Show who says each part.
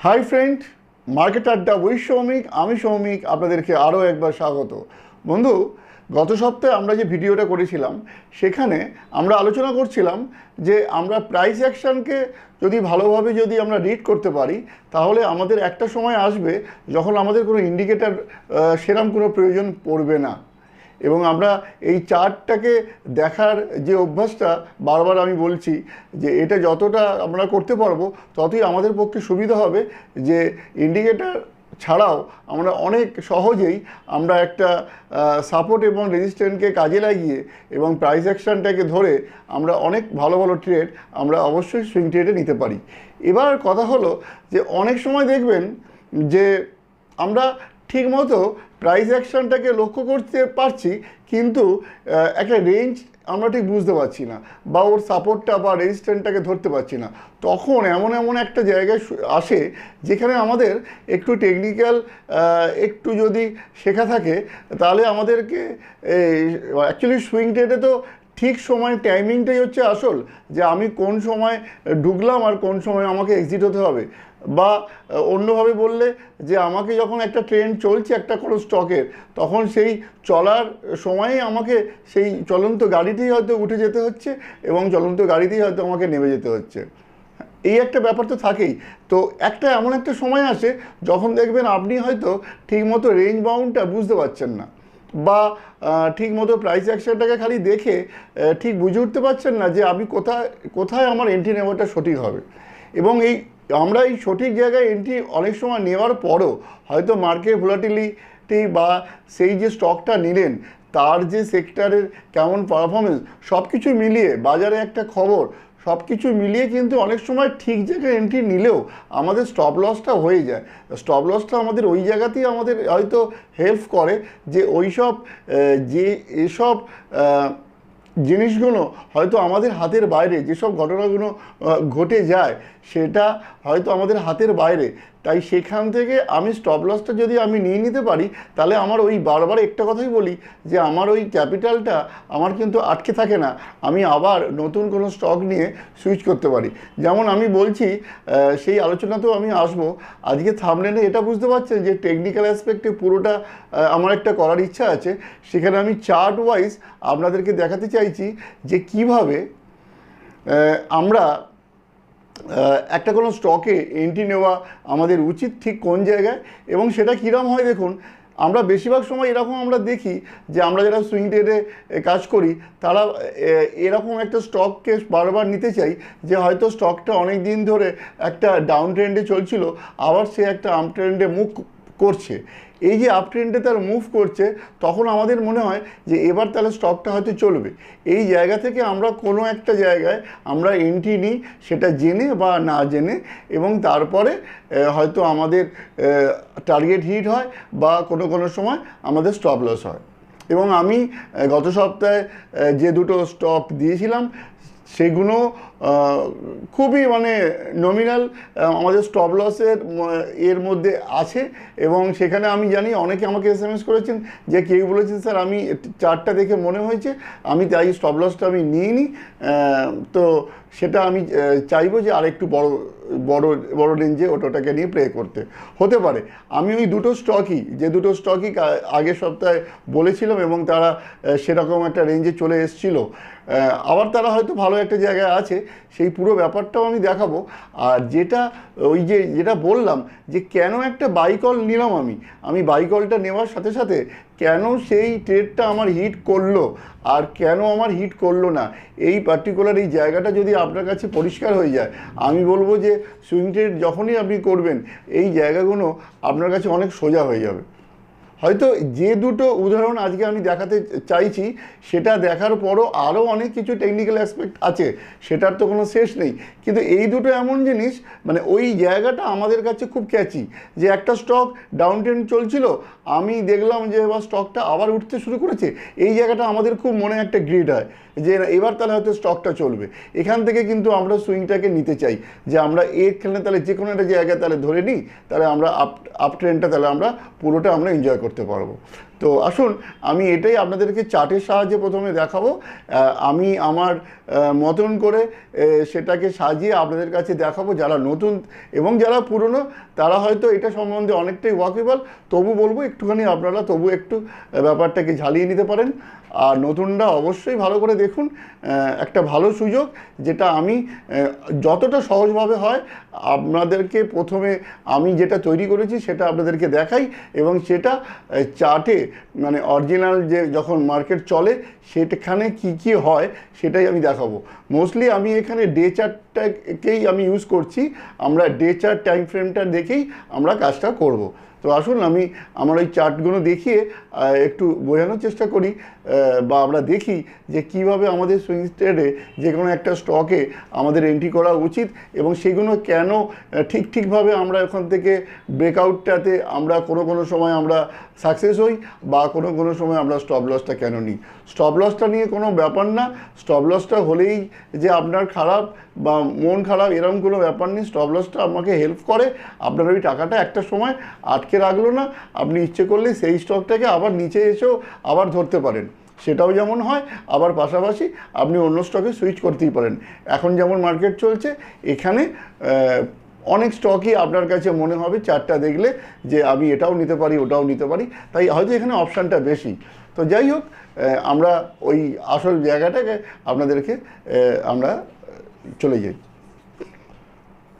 Speaker 1: Hi friend, market আড্ডা with Soumik. আমি সৌমিক, আপনাদেরকে আরও একবার স্বাগত। বন্ধু, গত সপ্তাহে আমরা যে ভিডিওটা করেছিলাম সেখানে আমরা আলোচনা করছিলাম যে আমরা প্রাইস অ্যাকশানকে যদি ভালোভাবে যদি আমরা রিড করতে পারি তাহলে আমাদের একটা সময় আসবে যখন আমাদের কোনো ইন্ডিকেটার সেরকম কোনো প্রয়োজন পড়বে না, এবং আমরা এই চার্টটাকে দেখার যে অভ্যাসটা বারবার আমি বলছি যে এটা যতটা আমরা করতে পারবো ততই আমাদের পক্ষে সুবিধা হবে, যে ইন্ডিকেটার ছাড়াও আমরা অনেক সহজেই আমরা একটা সাপোর্ট এবং রেজিস্ট্যান্সকে কাজে লাগিয়ে এবং প্রাইস অ্যাকশনটাকে ধরে আমরা অনেক ভালো ভালো ট্রেড আমরা অবশ্যই সুইং ট্রেডে নিতে পারি। এবার কথা হলো যে অনেক সময় দেখবেন যে আমরা ঠিকমতো প্রাইস অ্যাকশনটাকে লক্ষ্য করতে পারছি, কিন্তু একটা রেঞ্জ আমরা ঠিক বুঝতে পারছি না, বা ওর সাপোর্টটা বা রেজিস্ট্যান্সটাকে ধরতে পারছি না। তখন এমন একটা জায়গায় আসে যেখানে আমাদের একটু টেকনিক্যাল একটু যদি শেখা থাকে তাহলে আমাদেরকে অ্যাকচুয়ালি সুইং ট্রেডে তো ঠিক সময় টাইমিংটাই হচ্ছে আসল, যে আমি কোন সময় ঢুকলাম আর কোন সময় আমাকে এক্সিট হতে হবে, বা অন্যভাবে বললে যে আমাকে যখন একটা ট্রেন্ড চলছে একটা কোনো স্টকের, তখন সেই চলার সময়েই আমাকে সেই চলন্ত গাড়িতেই হয়তো উঠে যেতে হচ্ছে এবং চলন্ত গাড়িতেই হয়তো আমাকে নেমে যেতে হচ্ছে। এই একটা ব্যাপার তো থাকেই। তো এমন একটা সময় আসে যখন দেখবেন আপনি হয়তো ঠিকমতো রেঞ্জ বাউন্ডটা বুঝতে পারছেন না, বা ঠিকমতো প্রাইস অ্যাকশনটাকে খালি দেখে ঠিক বুঝে উঠতে পারছেন না যে আমি কোথায় আমার এন্ট্রি নেওয়াটা সঠিক হবে। এবং আমরা এই সঠিক জায়গায় এন্ট্রি অনেক সময় নেওয়ার পরও হয়তো মার্কেট ভোলাটিলিটি বা সেই যে স্টকটা নিলেন তার যে সেক্টরের কেমন পারফরমেন্স সব কিছু মিলিয়ে, বাজারে একটা খবর, সব কিছু মিলিয়ে কিন্তু অনেক সময় ঠিক জায়গায় এন্ট্রি নিলেও আমাদের স্টপ লসটা হয়ে যায়। স্টপ লসটা আমাদের ওই জায়গাতেই আমাদের হয়তো হেল্প করে, যে ওইসব এসব জিনিসগুলো হয়তো আমাদের হাতের বাইরে, যেসব ঘটনাগুলো ঘটে যায় সেটা হয়তো আমাদের হাতের বাইরে। তাই সেখান থেকে আমি স্টপ লসটা যদি আমি নিয়ে নিতে পারি তাহলে আমার ওই বারবার একটা কথাই বলি যে আমার ওই ক্যাপিটালটা আমার কিন্তু আটকে থাকে না, আমি আবার নতুন কোনো স্টক নিয়ে সুইচ করতে পারি। যেমন আমি বলছি, সেই আলোচনাতেও আমি আসবো। আজকে থাম্বনেলে এটা বুঝতে পারছেন যে টেকনিক্যাল অ্যাসপেক্টে পুরোটা আমার একটা করার ইচ্ছা আছে। সেখানে আমি চার্ট ওয়াইজ আপনাদেরকে দেখাতে চাইছি যে কিভাবে আমরা একটা কোনো স্টকে এন্ট্রি নেওয়া আমাদের উচিত ঠিক কোন জায়গায়, এবং সেটা কীরকম হয়। দেখুন, আমরা বেশিরভাগ সময় এরকম আমরা দেখি যে আমরা যারা সুইং ট্রেডে কাজ করি তারা এরকম একটা স্টককে বারবার নিতে চাই যে হয়তো স্টকটা অনেক দিন ধরে একটা ডাউন ট্রেন্ডে চলছিল, আবার সে একটা আপ ট্রেন্ডে মুভ করছে। এই যে আপ ট্রেন্ডে তার মুভ করছে তখন আমাদের মনে হয় যে এবার তাহলে স্টকটা হয়তো চলবে। এই জায়গা থেকে আমরা কোনো একটা জায়গায় আমরা এন্ট্রি নিই, সেটা জেনে বা না জেনে, এবং তারপরে হয়তো আমাদের টার্গেট হিট হয় বা কোনো সময় আমাদের স্টপ লস হয়। এবং আমি গত সপ্তাহে যে দুটো স্টক দিয়েছিলাম সেগুলো খুবই নমিনাল আমাদের স্টপ লসের এর মধ্যে আছে, এবং সেখানে আমি জানি অনেকে আমাকে SMS করেছেন যে কেউ বলেছেন স্যার আমি চার্টটা দেখে মনে হয়েছে আমি তাই স্টপ লসটা আমি নিইনি। তো সেটা আমি চাইবো যে আর একটু বড় রেঞ্জে ওটাকে নিয়ে প্লে করতে হতে পারে। আমি ওই দুটো স্টকই আগের সপ্তাহে বলেছিলাম এবং তারা সেরকম একটা রেঞ্জে চলে এসেছিলো, আবার তারা হয়তো ভালো একটা জায়গায় আছে, সেই পুরো ব্যাপারটাও আমি দেখাবো। আর যেটা বললাম যে কেন একটা বাই কল নিলাম, আমি বাই কলটা নেওয়ার সাথে সাথে কেন সেই ট্রেডটা আমার হিট করলো আর কেন আমার হিট করলো না, এই পার্টিকুলার এই জায়গাটা যদি আপনার কাছে পরিষ্কার হয়ে যায়, আমি বলবো যে সুইং ট্রেড যখনই আপনি করবেন এই জায়গাগুলো আপনার কাছে অনেক সোজা হয়ে যাবে। হয়তো যে দুটো উদাহরণ আজকে আমি দেখাতে চাইছি সেটা দেখার পরও আরও অনেক কিছু টেকনিক্যাল অ্যাসপেক্ট আছে, সেটার তো কোনো শেষ নেই, কিন্তু এই দুটো এমন জিনিস ওই জায়গাটা আমাদের কাছে খুব ক্যাচি, যে একটা স্টক ডাউন ট্রেন্ড চলছিল, আমি দেখলাম যে এবার স্টকটা আবার উঠতে শুরু করেছে, এই জায়গাটা আমাদের খুব মনে একটা গ্রিড হয় যে এবার তাহলে হয়তো স্টকটা চলবে। এখান থেকে কিন্তু আমরা সুইংটাকে নিতে চাই যে আমরা এখানে তাহলে যে কোনো একটা জায়গায় তাহলে ধরে নিই, তাহলে আমরা আপ ট্রেন্ডটা তাহলে আমরা পুরোটা আমরা এনজয় করতে পারবো। তো আসুন আমি এটাই আপনাদেরকে চার্টের সাহায্যে প্রথমে দেখাবো। আমি আমার মতন করে সেটাকে সাজিয়ে আপনাদের কাছে দেখাবো। যারা নতুন এবং যারা পুরনো তারা হয়তো এটা সম্বন্ধে অনেকটাই ওয়াকিবল, তবু বলবো একটুখানি আপনারা তবু একটু ব্যাপারটাকে ঝালিয়ে নিতে পারেন। আর নতুনরা অবশ্যই ভালো করে দেখুন, একটা ভালো সুযোগ যেটা আমি যতটা সহজভাবে হয় আপনাদেরকে প্রথমে আমি যেটা তৈরি করেছি সেটা আপনাদেরকে দেখাই, এবং সেটা চার্টে মানে অরিজিনাল যে যখন মার্কেট চলে সেখানে কি কি হয় সেটাই আমি দেখাবো। মোস্টলি আমি এখানে ডে চার্টটাকেই আমি ইউজ করছি, আমরা ডে চার্ট টাইম ফ্রেমটা দেখেই আমরা কাজটা করব। তো আসুন আমি আমার ওই চার্টগুলো দেখিয়ে একটু বোঝানোর চেষ্টা করি, বা আমরা দেখি যে কিভাবে আমাদের সুইং ট্রেডে যে কোনো একটা স্টকে আমাদের এন্ট্রি করা উচিত, এবং সেগুলো কেন ঠিকভাবে আমরা ওখান থেকে ব্রেকআউটটাতে আমরা কোনো সময় আমরা সাকসেস হই, বা কোনো সময় আমরা স্টপ লসটা কেন নিই। স্টপ লসটা নিয়ে কোনো ব্যাপার না, স্টপ লসটা হলেই যে আপনার খারাপ বা মন খারাপ এরকম কোনো ব্যাপার নেই। স্টপ লসটা আমাকে হেল্প করে, আপনার ওই টাকাটা একটা সময় আটকে রাখলো না, আপনি ইচ্ছে করলে সেই স্টকটাকে আবার নিচে এসেও আবার ধরতে পারেন, সেটাও যেমন হয়। আবার পাশাপাশি আপনি অন্য স্টকে সুইচ করতেই পারেন। এখন যেমন মার্কেট চলছে এখানে অনেক স্টকই আপনার কাছে মনে হবে চারটা দেখলে যে আমি এটাও নিতে পারি ওটাও নিতে পারি, তাই হয়তো এখানে অপশানটা বেশি। তো যাই হোক, আমরা ওই আসল জায়গাটাকে আপনাদেরকে আমরা চলে যাই।